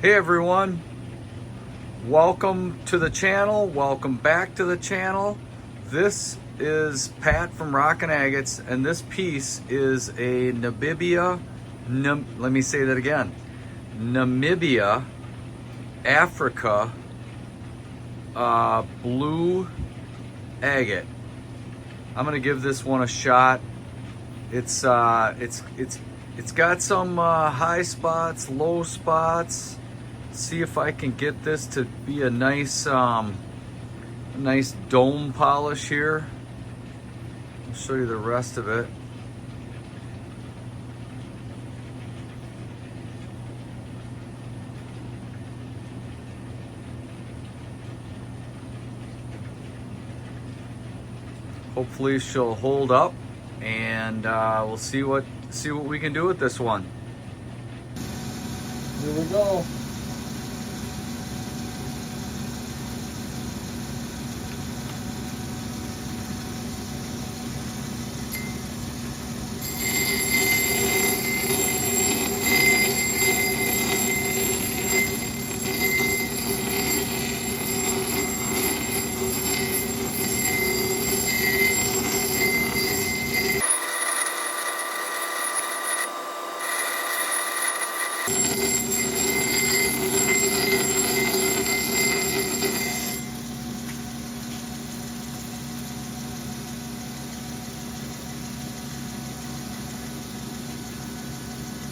Hey everyone, welcome to the channel, welcome back to the channel. This is Pat from Rockin' Agates, and this piece is a Namibia, let me say that again, Namibia, Africa, blue agate. I'm gonna give this one a shot. It's got some high spots, low spots. See if I can get this to be a nice dome polish here. I'll show you the rest of it. Hopefully she'll hold up, and we'll see what we can do with this one. Here we go.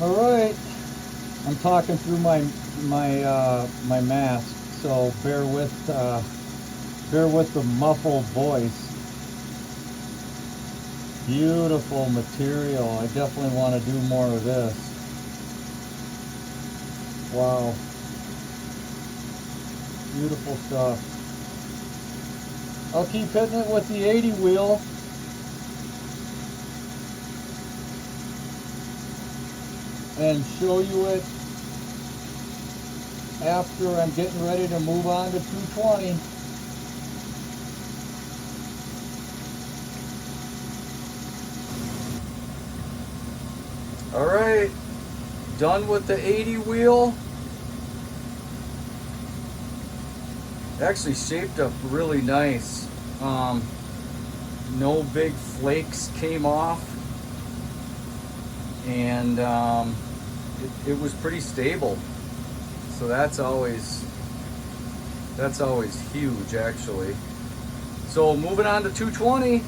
All right, I'm talking through my mask, so bear with the muffled voice. Beautiful material. I definitely want to do more of this. Wow, beautiful stuff. I'll keep hitting it with the 80 wheel. And show you it after I'm getting ready to move on to 220. All right, done with the 80 wheel. Actually shaped up really nice. No big flakes came off, and it was pretty stable, so that's always huge, actually. So moving on to 220.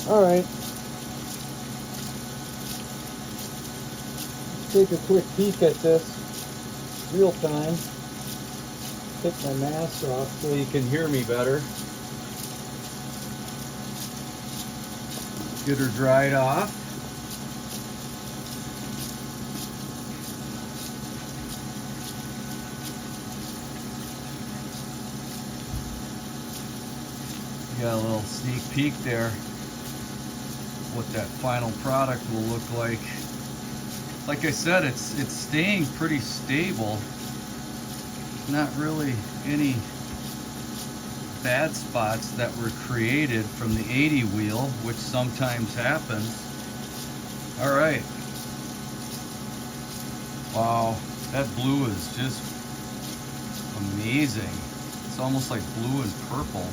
All right, let's take a quick peek at this real time. Take my mask off so you can hear me better. Get her dried off. You got a little sneak peek there what that final product will look like. Like I said, it's staying pretty stable. Not really any bad spots that were created from the 80 wheel, which sometimes happens. All right. Wow, that blue is just amazing. It's almost like blue and purple.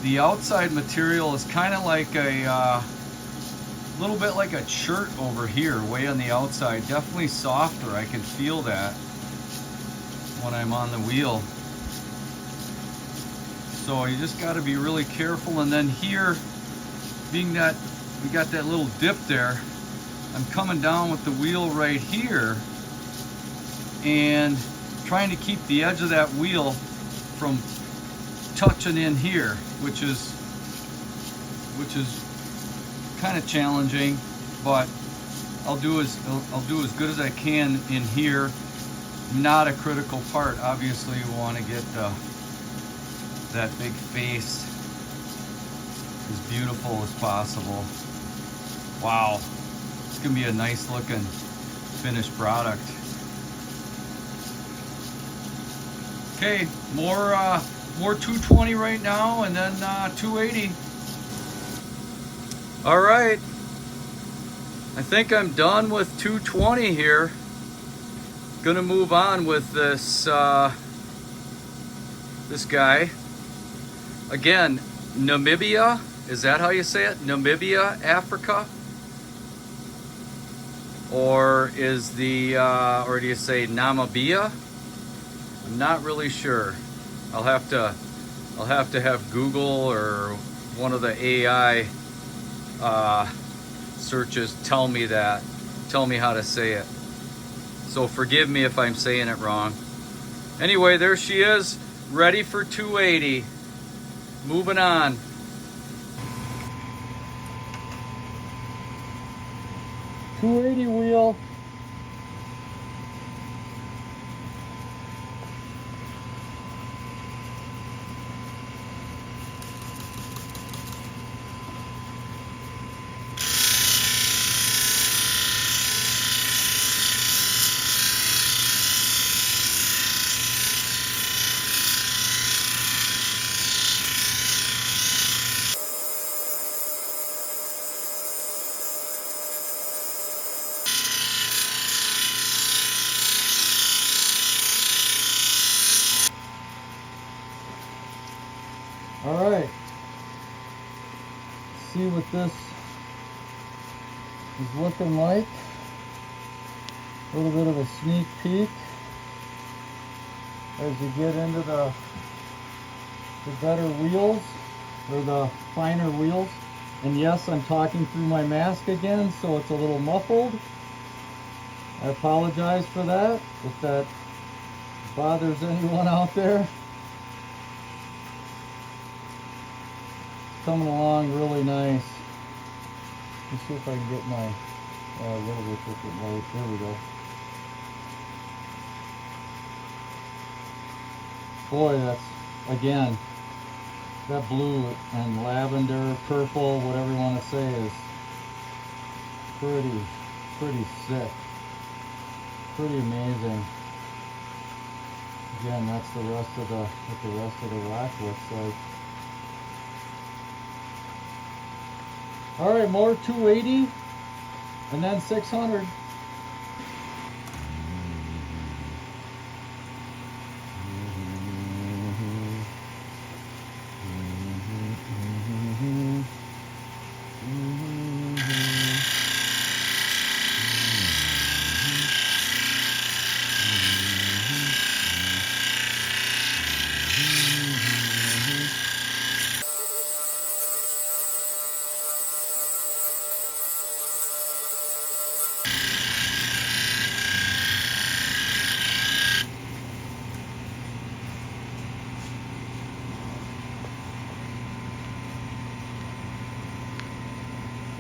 The outside material is kind of like a A little bit like a shirt over here, way on the outside. Definitely softer. I can feel that when I'm on the wheel. So you just got to be really careful. And then here, being that we got that little dip there, I'm coming down with the wheel right here and trying to keep the edge of that wheel from touching in here, which is kind of challenging, but I'll do as good as I can in here. Not a critical part. Obviously, you want to get that big face as beautiful as possible. Wow, it's gonna be a nice looking finished product. Okay, more 220 right now, and then 280. All right, I think I'm done with 220 here. Gonna move on with this this guy. Again, Namibia, is that how you say it? Namibia, Africa? Or is the or do you say Namibia? I'm not really sure. I'll have to have Google or one of the AI searches tell me how to say it. So forgive me if I'm saying it wrong. Anyway, there she is, ready for 280. Moving on. .280 wheel. All right, see what this is looking like. A little bit of a sneak peek as you get into the better wheels, or the finer wheels. And yes, I'm talking through my mask again, so it's a little muffled. I apologize for that, if that bothers anyone out there. Coming along really nice. Let's see if I can get my a little bit different light. There we go. Boy, that's, again, that blue and lavender, purple, whatever you want to say, is pretty sick. Pretty amazing. Again, that's the rest of the what the rest of the rock looks like. All right, more 280 and then 600.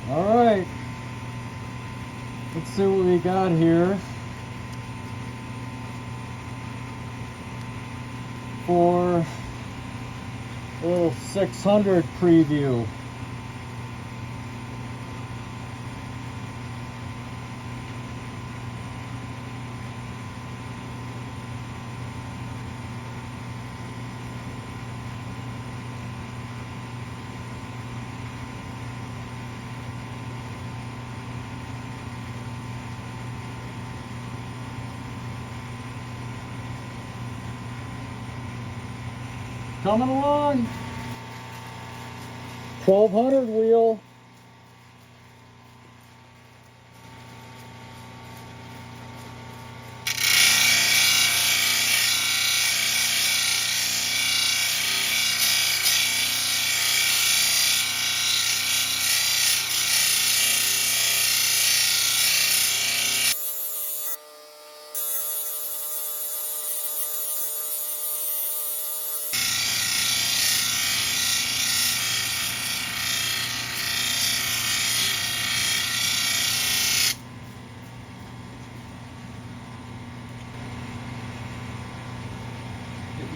All right, let's see what we got here for a little 600 preview. Coming along. 1200 wheel.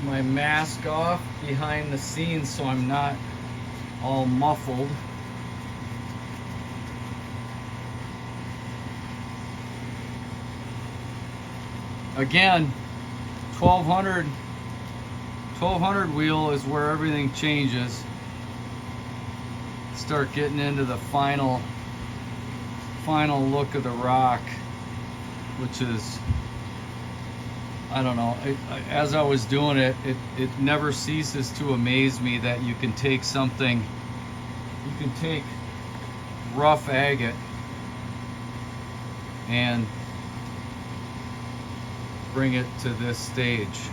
my mask off behind the scenes so I'm not all muffled. Again, 1200 wheel is where everything changes. Start getting into the final look of the rock, which is, I don't know, as I was doing it, it never ceases to amaze me that you can take something, you can take rough agate and bring it to this stage. It's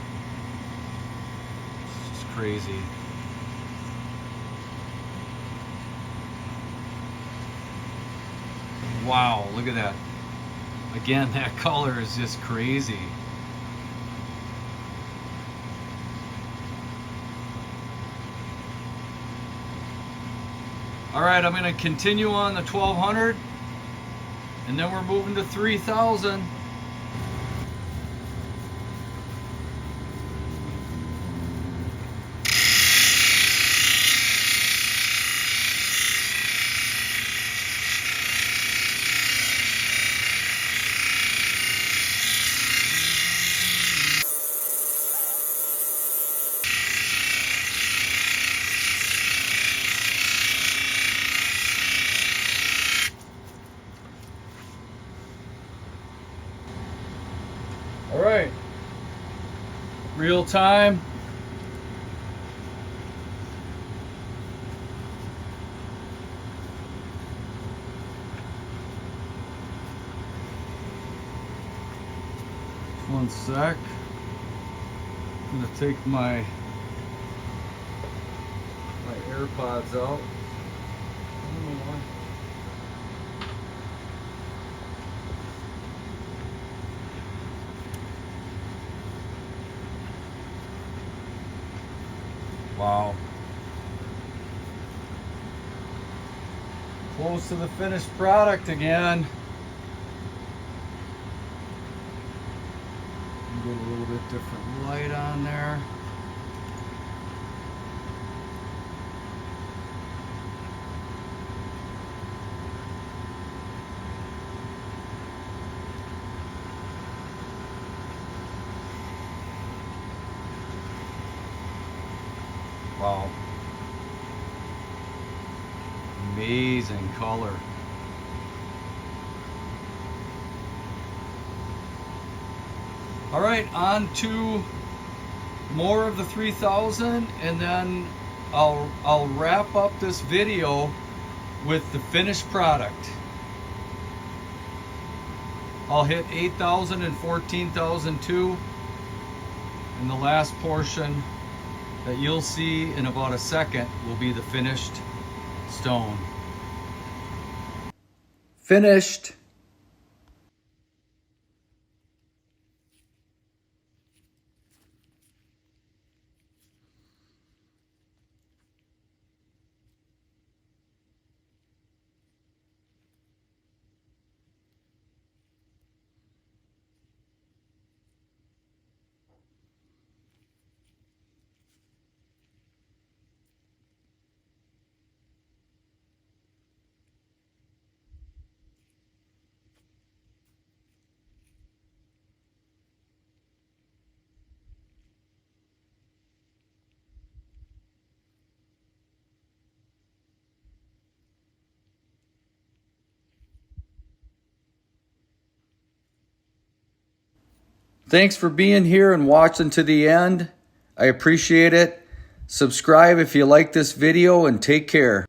just crazy. Wow, look at that. Again, that color is just crazy. All right, I'm going to continue on the 1200, and then we're moving to 3000. All right, real time. One sec. I'm gonna take my AirPods out. Wow. Close to the finished product again. Get a little bit different light on there. Wow. Amazing color. All right, on to more of the 3000, and then I'll wrap up this video with the finished product. I'll hit 8,000 and 14,000 too, and the last portion that you'll see in about a second will be the finished stone. Finished. Thanks for being here and watching to the end. I appreciate it. Subscribe if you like this video, and take care.